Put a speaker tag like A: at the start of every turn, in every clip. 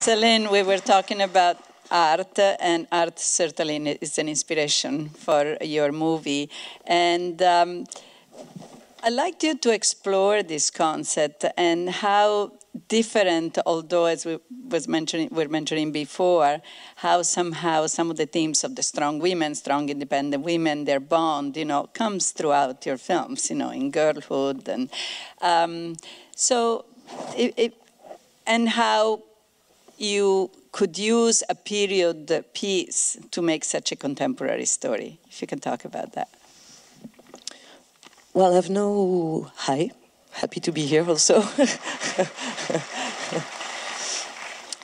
A: Céline, we were talking about art, and art certainly is an inspiration for your movie. And I'd like you to explore this concept and how different, although as we were mentioning before, how somehow some of the themes of the strong women, strong independent women, their bond, comes throughout your films, in girlhood, and and how you could use a period piece to make such a contemporary story. If you can talk about that.
B: Well, happy to be here also.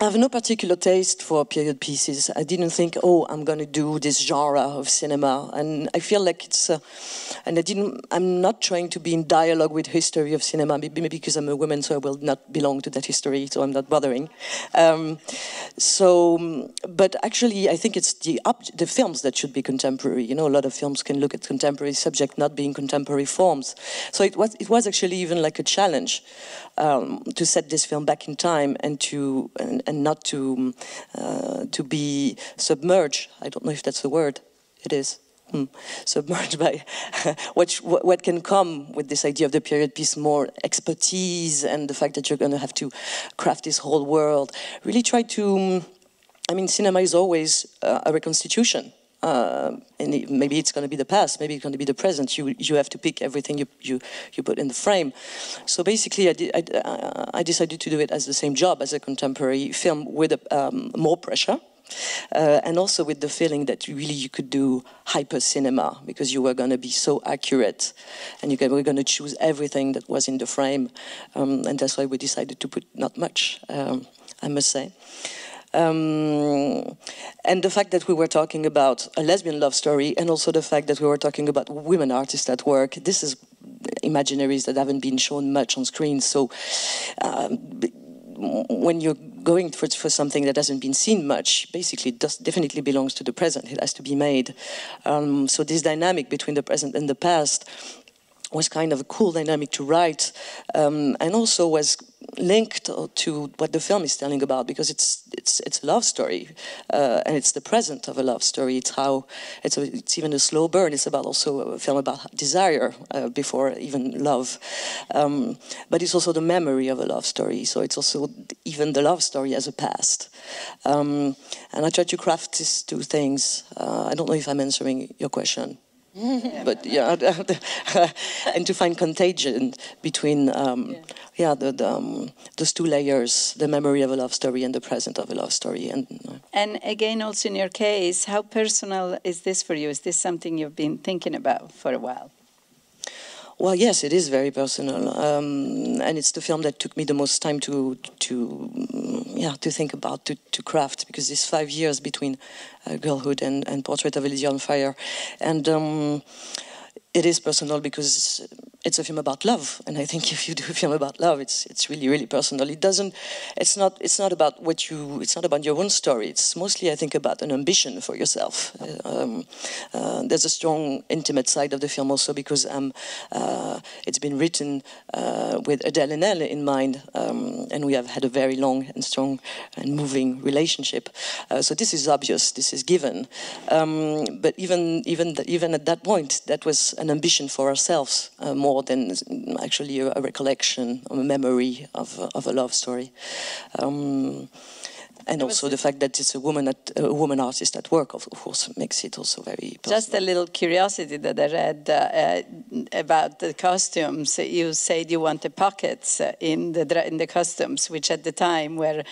B: I have no particular taste for period pieces. I didn't think, I'm going to do this genre of cinema. And I feel like it's, I'm not trying to be in dialogue with history of cinema, maybe because I'm a woman, so I will not belong to that history, so I'm not bothering. But actually, I think it's the films that should be contemporary. A lot of films can look at contemporary subject not being contemporary forms. So it was actually even like a challenge to set this film back in time and not to be submerged. I don't know if that's the word. It is. Submerged by what can come with this idea of the period piece, more expertise and the fact that you're going to have to craft this whole world. Really try to. Cinema is always a reconstitution. And maybe it's going to be the past, maybe it's going to be the present. You have to pick everything you put in the frame. So basically, I decided to do it as the same job as a contemporary film with more pressure, and also with the feeling that really you could do hyper cinema because you were going to be so accurate, and we're going to choose everything that was in the frame, and that's why we decided to put not much, I must say. And the fact that we were talking about a lesbian love story, and also the fact that we were talking about women artists at work, this is imaginaries that haven't been shown much on screen. So when you're going for something that hasn't been seen much, basically it definitely belongs to the present. It has to be made. So this dynamic between the present and the past was kind of a cool dynamic to write, and also was linked to what the film is telling about, because it's a love story, and it's the present of a love story. It's even a slow burn. It's also a film about desire before even love, but it's also the memory of a love story. So it's also even the love story as a past, and I try to craft these two things. I don't know if I'm answering your question. But yeah, and to find contagion between those two layers, the memory of a love story and the present of a love story.
A: And again, also in your case, how personal is this for you? Is this something you've been thinking about for a while?
B: Well, yes, it is very personal, and it's the film that took me the most time to think about, to craft, because it's 5 years between Girlhood and Portrait of a Lady on Fire, and it is personal because it's a film about love, and I think if you do a film about love, it's really, really personal. It's not about it's not about your own story. It's mostly, I think, about an ambition for yourself. There's a strong intimate side of the film also because it's been written with Adele and Elle in mind, and we have had a very long and strong and moving relationship. So this is obvious, this is given. But even at that point, that was an ambition for ourselves more than actually a recollection or a memory of a love story. And also the fact that it's a woman artist at work, of course, makes it also very personal.
A: Just a little curiosity that I read about the costumes. You said you wanted pockets in the costumes, which at the time were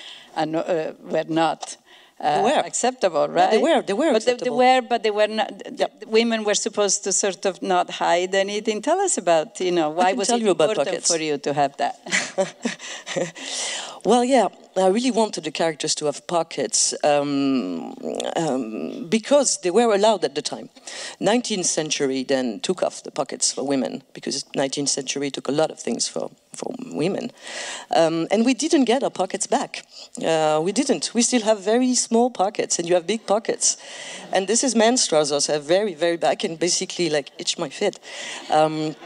A: not acceptable, right?
B: They were acceptable.
A: But they were not. Yep. Women were supposed to sort of not hide anything. Tell us about, why was it important for you to have that?
B: Well, yeah, I really wanted the characters to have pockets because they were allowed at the time. 19th century then took off the pockets for women because 19th century took a lot of things for women. And we didn't get our pockets back. We didn't. We still have very small pockets, and you have big pockets. And this is men's trousers, have very, very back and basically like itch my fit. And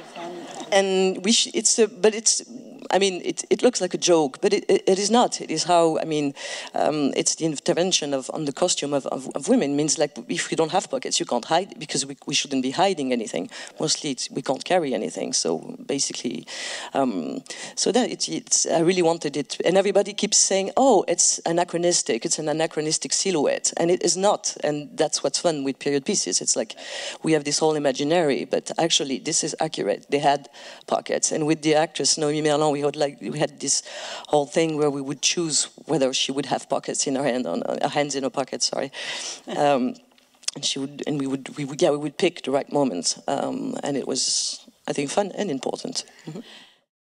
B: I mean, it looks like a joke, but it is not. It is how, I mean, it's the intervention on the costume of women. It means like if we don't have pockets, you can't hide, because we shouldn't be hiding anything. Mostly we can't carry anything. So basically, so that I really wanted it. And everybody keeps saying, oh, it's anachronistic. It's an anachronistic silhouette. And it is not. And that's what's fun with period pieces. It's like we have this whole imaginary, but actually this is accurate. They had pockets. And with the actress Noémie Merlan, we had this whole thing where we would choose whether she would have pockets in her hand, her hands in her pockets. Sorry, and we would pick the right moments, and it was, I think, fun and important. Mm-hmm.